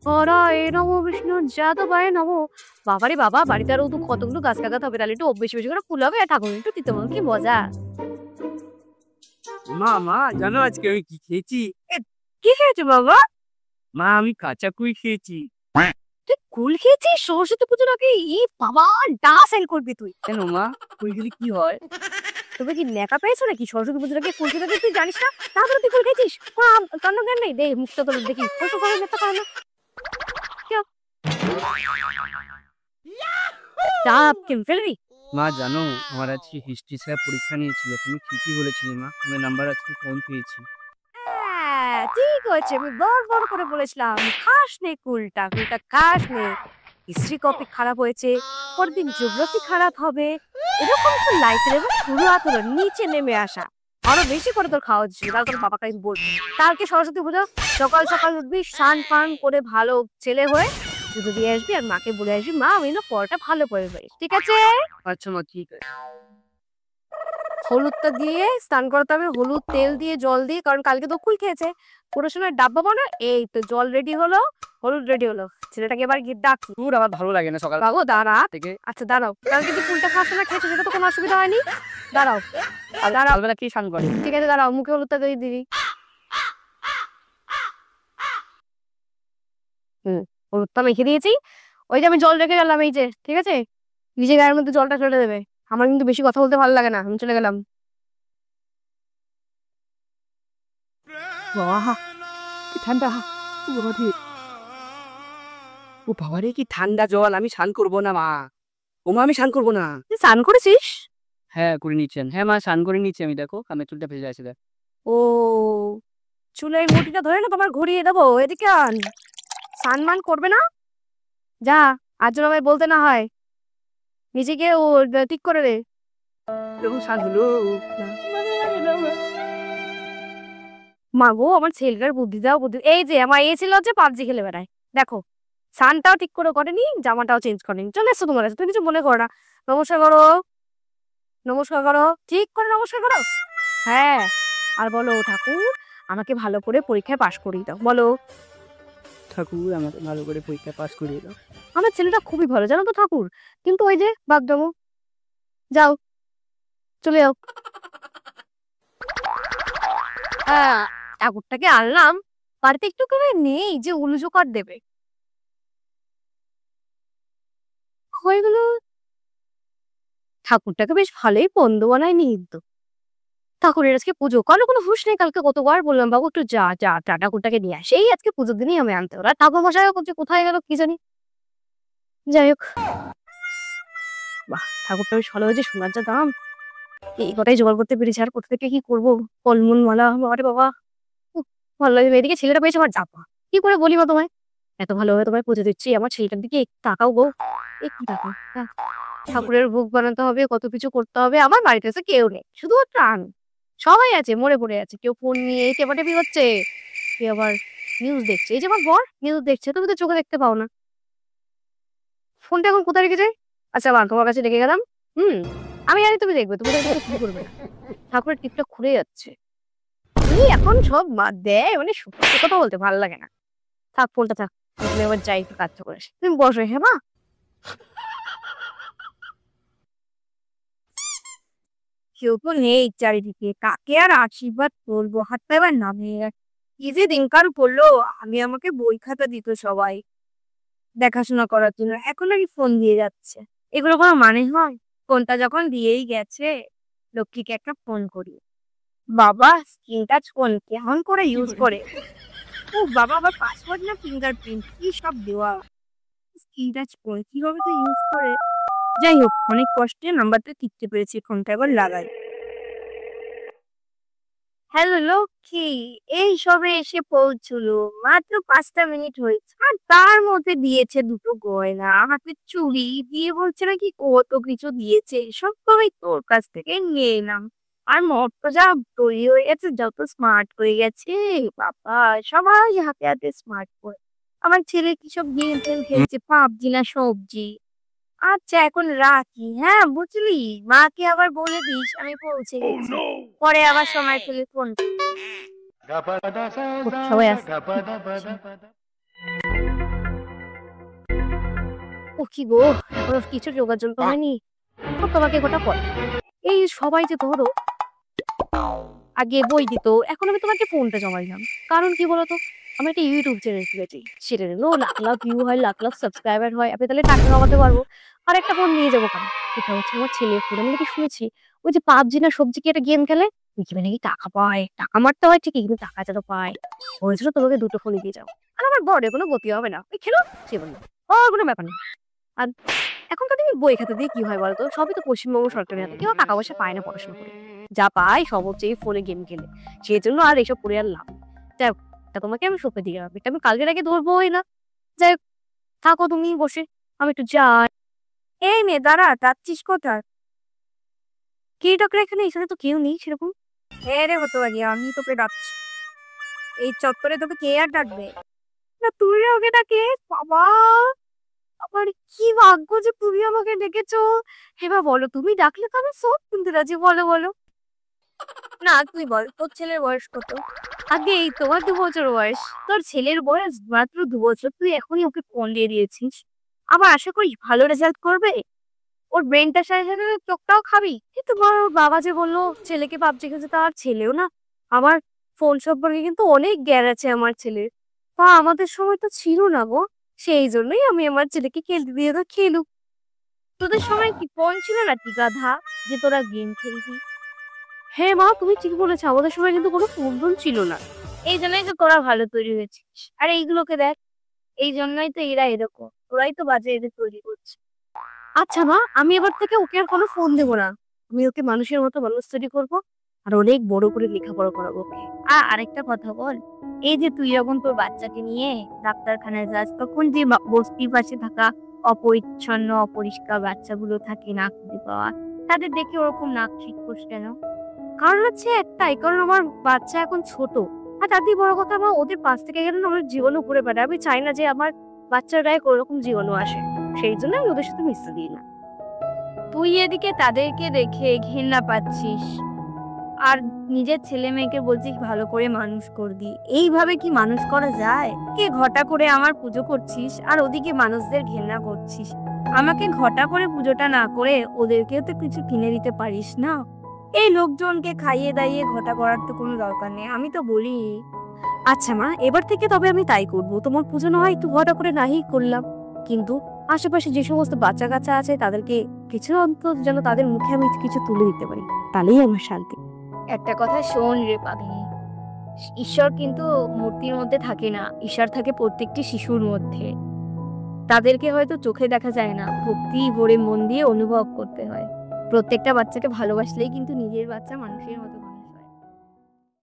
হরায় নমো বিষ্ণু যাদবায় নমো। বাবারে বাবা, বাড়িতে আরো কতগুলো গাছ লাগাতে হবে, তাহলে একটু বেশি বেশি করে ফুল হবে আর ঠাকুর একটু দিতে হবে, কি মজা। মা মা জানো আজকে আমি কি খেয়েছি? এ, কি খেয়েছো বাবা? মা আমি কাঁচা কুই খেয়েছি। তুই কুল খেয়েছিস সরস্বতী পুজোর আগে? ই বাবা, ডা সেল করবি তুই। কেন মা, কুই খেলে কি হয়? তুমি কি নেকা পেয়েছো নাকি? সরস্বতী পুজোর আগে কুল খেতে তুই জানিস না? তারপরে তুই কুল খেয়েছিস? কান্ড জ্ঞান নেই, দে মুখটা তোর দেখি, অল্প করে নেতা করে না। চাপ কেন ফেলবি? মা জানো আমার আজকে হিস্ট্রি স্যার পরীক্ষা নিয়েছিল, তুমি ঠিকই বলেছিলে মা, আমি নাম্বার আজকে কম পেয়েছি। হ্যাঁ ঠিক হয়েছে, আমি বড় করে বলেছিলাম খাস নে কুলটা, কুলটা খাস নে। হিস্ট্রি কপি খারাপ হয়েছে, পরের দিন জিওগ্রাফি খারাপ হবে, এরকম তো লাইফের এবার শুরু হলো নিচে নেমে আসা। আরো বেশি করে তোর খাওয়া উচিত, তার তোর বাবাকে আমি বলবো। কালকে সরস্বতী পুজো, সকাল সকাল উঠবি, স্নান ফান করে ভালো ছেলে হয়ে পুজো দিয়ে আসবি, আর মাকে বলে আসবি মা আমি না পরোটা ভালো করে পারি, ঠিক আছে? আচ্ছা মা ঠিক আছে। হলুদটা দিয়ে স্নান করাতে হবে, হলুদ তেল দিয়ে জল দিয়ে, কারণ কালকে তো কুল খেয়েছে। পড়াশোনার ডাব্বা বানা, এই তো জল রেডি হলো, হলুদ রেডি হলো, ছেলেটাকে এবার গিয়ে ডাকি। তোর আমার ভালো লাগে না সকাল বাবু দাঁড়া। থেকে। আচ্ছা দাঁড়াও, কালকে যে কুলটা খাওয়ার সময় খেয়েছো সেটা তো কোনো অসুবিধা হয়নি? দাঁড়াও দাঁড়াও, সকালবেলা কি স্নান করে? ঠিক আছে দাঁড়াও, মুখে হলুদটা দিয়ে দিবি। হুম, হলুদটা মেখে দিয়েছি। ওই যে আমি জল রেখে গেলাম, এই যে ঠিক আছে, নিজে গায়ের মধ্যে জলটা ফেলে দেবে। আমার কিন্তু বেশি কথা বলতে ভালো লাগে না, আমি চলে গেলাম। বাবা কি ঠান্ডা, ও বাবা রে, ও বাবা রে কি ঠান্ডা জল, আমি স্নান করবো না মা। ও মা আমি স্নান করবো না। তুই স্নান করেছিস? হ্যাঁ করে নিচ্ছেন, হ্যাঁ মা স্নান করে নিচ্ছি আমি, দেখো কানের চুলটা ভেজে আছে দেখ। ও, চুলের মুঠিটা ধরে না তোমার ঘুরিয়ে দেবো, এদিকে আন। স্নান করবে না? যা, আজ যেন আমায় বলতে না হয়, নিজেকে ও ঠিক করে রে। দেখুন স্নান হলো। মা গো, আমার ছেলেটার বুদ্ধি দাও বুদ্ধি। এই যে আমার এ ছিল হচ্ছে পাবজি খেলে বেড়ায়, দেখো স্নানটাও ঠিক করে করেনি, জামাটাও চেঞ্জ করেনি, চলে এসছো তোমার কাছে, তুমি কিছু মনে করো না। নমস্কার করো, নমস্কার করো, ঠিক করে নমস্কার করো। হ্যাঁ, আর বলো ঠাকুর আমাকে ভালো করে পরীক্ষায় পাশ করিয়ে দাও, বলো। ঠাকুর আমাকে ভালো করে পরীক্ষা পাস করিয়ে দাও। আমার ছেলেটা খুবই ভালো জানো তো ঠাকুর, কিন্তু ওই যে বাগদমো। যাও, চলে যাও। হ্যাঁ, ঠাকুরটাকে আনলাম, বাড়িতে একটু করে নেই যে উলুজোকার দেবে। হয়ে গেল, ঠাকুরটাকে বেশ ভালোই পন্দ বানায় নিয়ে তো। ঠাকুরের আজকে পুজো, কারো কোনো হুঁশ নেই, কালকে কতবার বললাম বাবু একটু যা যা ঠাকুরটাকে নিয়ে আসে, এই আজকে পুজোর দিনই আমি আনতে ওরা ঠাকুর মশাইও করছে, কোথায় গেল কি জানি। যাই হোক, বাহ ঠাকুরটা বেশ ভালো হয়েছে, সোনার যা দাম। এই কটাই জোগাড় করতে পেরেছি, আর কোথা থেকে কি করবো, ফলমূল মালা, বাবারে বাবা। উফ, ভালো লাগে, এদিকে ছেলেটা পেয়েছে আমার চাপা। কি করে বলি বা তোমায়, এত ভালোভাবে তোমায় পুজো দিচ্ছি, আমার ছেলেটার দিকে একটু তাকাও গো, একটু তাকাও। ঠাকুরের ভোগ বানাতে হবে, কত কিছু করতে হবে, আমার বাড়িতে এসে কেউ নেই, শুধুমাত্র আমি। সবাই আছে, মরে পড়ে আছে, কেউ ফোন নিয়ে টেপাটেপি হচ্ছে, কেউ আবার নিউজ দেখছে। এই যে আমার বর নিউজ দেখছে, তুমি তো চোখে দেখতে পাও না। ফোনটা এখন কোথায় রেখে যায়? আচ্ছা বা তোমার কাছে রেখে গেলাম। হুম, আমি জানি তুমি দেখবে, তুমি দেখবে কিছু করবে না। ঠাকুরের টিপটা খুলে যাচ্ছে, তুমি এখন সব বাদ দেয়, মানে সত্যি কথা বলতে ভালো লাগে না। থাক ফোনটা থাক, তুমি আবার যাই একটু কাজ করে আসি। তুমি বসো হ্যাঁ মা। কেউ তো নেই চারিদিকে, কাকে আর আশীর্বাদ করবো, হাত পা এবার নামিয়ে রাখ- কি যে দিনকাল পড়লো, আমি আমাকে বই খাতা দিত সবাই দেখাশোনা করার জন্য, এখন নাকি ফোন দিয়ে যাচ্ছে। এগুলো কোনো মানে হয়? ফোনটা যখন দিয়েই গেছে, লক্ষ্মীকে একটা ফোন করি। বাবা স্ক্রিন টাচ ফোন কেমন করে ইউজ করে, ও বাবা আবার পাসওয়ার্ড না ফিঙ্গারপ্রিন্ট কি সব দেওয়া, স্ক্রিন টাচ ফোন কিভাবে তো ইউজ করে। যাই হোক, অনেক কষ্টে নাম্বারটা টিপতে পেরেছি, ফোনটা এবার লাগাই। হ্যালো লক্ষ্মী, এই সবে এসে পৌঁছলো, মাত্র 5টা মিনিট হয়েছে, আর তার মধ্যে দিয়েছে দুটো গয়না, হাতে চুড়ি দিয়ে বলছে নাকি কত কিছু দিয়েছে, সব আমি তোর কাছ থেকে নিয়ে এলাম। আর মত যা তৈরি হয়ে গেছে, যত স্মার্ট হয়ে গেছে বাবা, সবাই হাতে হাতে স্মার্ট ফোন। আমার ছেলে কি সব গেম টেম খেলছে, পাবজি না সবজি। আচ্ছা এখন রাখি, হ্যাঁ বুঝলি, মাকে আবার বলে দিস আমি পৌঁছে গেছি, পরে আবার সময় পেলে ফোন। সবাই আসছে। ও কি গো, এখনো কিছু যোগাযোগ তো হয়নি। তোমাকে গোটা পড়ে এই সবাই যে ধরো আগে বই দিত, এখন আমি তোমাকে ফোনটা জমা দিলাম। কারণ কি বলতো, আমি একটা ইউটিউব চ্যানেল খুলেছি, সেটারও লাখ লাখ ভিউ হয়, লাখ লাখ সাবস্ক্রাইবার হয়, আমি তাহলে টাকা কামাতে পারবো। আর একটা ফোন নিয়ে যাবো কেন? এটা হচ্ছে আমার ছেলের ফোন। আমি নাকি শুনেছি ওই যে পাবজি না সবজি কি একটা গেম খেলে, ওইখানে নাকি টাকা পায়, টাকা মারতে হয় ঠিকই কিন্তু টাকা যেন পায়। ওই জন্য তোমাকে দুটো ফোনই দিয়ে যাবো। আর আমার বরের কোনো গতি হবে না, ওই খেলো সে বললো ও কোনো ব্যাপার না। আর এখনকার দিনে বই খাতা দিয়ে কি হয় বলতো, সবই তো পশ্চিমবঙ্গ সরকারের হাতে, কেউ টাকা পয়সা পায় না পড়াশোনা করে, যা পায় সব হচ্ছে এই ফোনে গেম খেলে। সেই জন্য আর এইসব করে আর লাভ নেই। যাই হোক, তা তোমাকে আমি সঁপে দিয়ে যাবো, এটা আমি কালকের আগে ধরবোই না। যাই হোক, থাকো তুমি বসে, আমি একটু যাই। এই মেয়ে দাঁড়া, যাচ্ছিস কোথায়? কে ডাকলে এখানে? এখানে তো কেউ নেই সেরকম। হ্যাঁ রে হতো আগে, আমি তোকে ডাকছি। এই চত্বরে তোকে কে আর ডাকবে? না তুই ওকে ডাকে? বাবা, আমার কি ভাগ্য যে তুমি আমাকে ডেকেছো। এবার বলো, তুমি ডাকলে তো আমি সব শুনতে রাজি। বলো বলো। না তুই বল, তোর ছেলের বয়স কত? আগে এই তোমার 2 বছর বয়স, তোর ছেলের বয়স মাত্র 2 বছর, তুই এখনই ওকে ফোন দিয়ে দিয়েছিস। আবার আশা করি ভালো রেজাল্ট করবে। ওর ব্রেনটার সাথে সাথে চোখটাও খাবি। কিন্তু বাবা যে বললো ছেলেকে পাবজি খেলছে, তার ছেলেও না। আমার ফোন সম্পর্কে কিন্তু অনেক জ্ঞান আছে আমার ছেলের। তা আমাদের সময় তো ছিল না গো। সেই জন্যই আমি আমার ছেলেকে খেলতে দিয়ে তো খেলুক। তোদের সময় কি ফোন ছিল নাকি গাধা, যে তোরা গেম খেলবি? হ্যাঁ মা, তুমি ঠিক বলেছো, আমাদের সময় কিন্তু কোনো ফোন টোন ছিল না। এই জন্যই তো তোরা ভালো তৈরি হয়েছিস। আর এইগুলোকে দেখ, এই জন্যই তো এরা এরকম, ওরাই তো বাজে এদের তৈরি করছে। আচ্ছা মা, আমি এবার থেকে ওকে আর কোনো ফোন দেবো না। আমি ওকে মানুষের মতো মানুষ তৈরি করবো, আর অনেক বড় করে লেখাপড়া করাবো ওকে। আরেকটা কথা বল, এই যে তুই যখন তোর বাচ্চাকে নিয়ে ডাক্তারখানায় যাস, তখন যে বস্তির পাশে থাকা অপরিচ্ছন্ন অপরিষ্কার বাচ্চাগুলো থাকে নাক খুঁজে পাওয়া, তাদের দেখে ওরকম নাক ঠিক করিস কেন? কারণ হচ্ছে একটাই, কারণ আমার বাচ্চা এখন ছোট। আর তার দিয়ে বড় কথা, আমার ওদের পাশ থেকে গেলে না আমার জীবাণু ঘুরে বেড়ায়। আমি চাই না যে আমার বাচ্চার গায়ে কোনোরকম জীবাণু আসে। সেই জন্য আমি ওদের সাথে মিশতে দিই না। তুই এদিকে তাদেরকে দেখে ঘেন্না পাচ্ছিস, আর নিজের ছেলে মেয়েকে বলছিস ভালো করে মানুষ করবি। এইভাবে কি মানুষ করা যায়? কে ঘটা করে আমার পুজো করছিস, আর ওদিকে মানুষদের ঘেন্না করছিস। আমাকে ঘটা করে পুজোটা না করে ওদেরকেও তো কিছু কিনে দিতে পারিস না? এই লোকজনকে খাইয়ে দাইয়ে ঘটা করার তো কোনো দরকার নেই, আমি তো বলি। আচ্ছা মা, এবার থেকে তবে আমি তাই করবো। তোমার পুজো না হয় একটু ঘটা করে নাই করলাম, কিন্তু আশেপাশে যে সমস্ত বাচ্চা কাচ্চা আছে তাদেরকে কিছু অন্তত যেন তাদের মুখে আমি কিছু তুলে দিতে পারি, তাহলেই আমার শান্তি। একটা কথা শোন রে পাগলি, ঈশ্বর কিন্তু মূর্তির মধ্যে থাকে না, ঈশ্বর থাকে প্রত্যেকটি শিশুর মধ্যে। তাদেরকে হয়তো চোখে দেখা যায় না, ভক্তি ভরে মন দিয়ে অনুভব করতে হয়। প্রত্যেকটা বাচ্চাকে ভালোবাসলেই কিন্তু নিজের বাচ্চা মানুষের মতো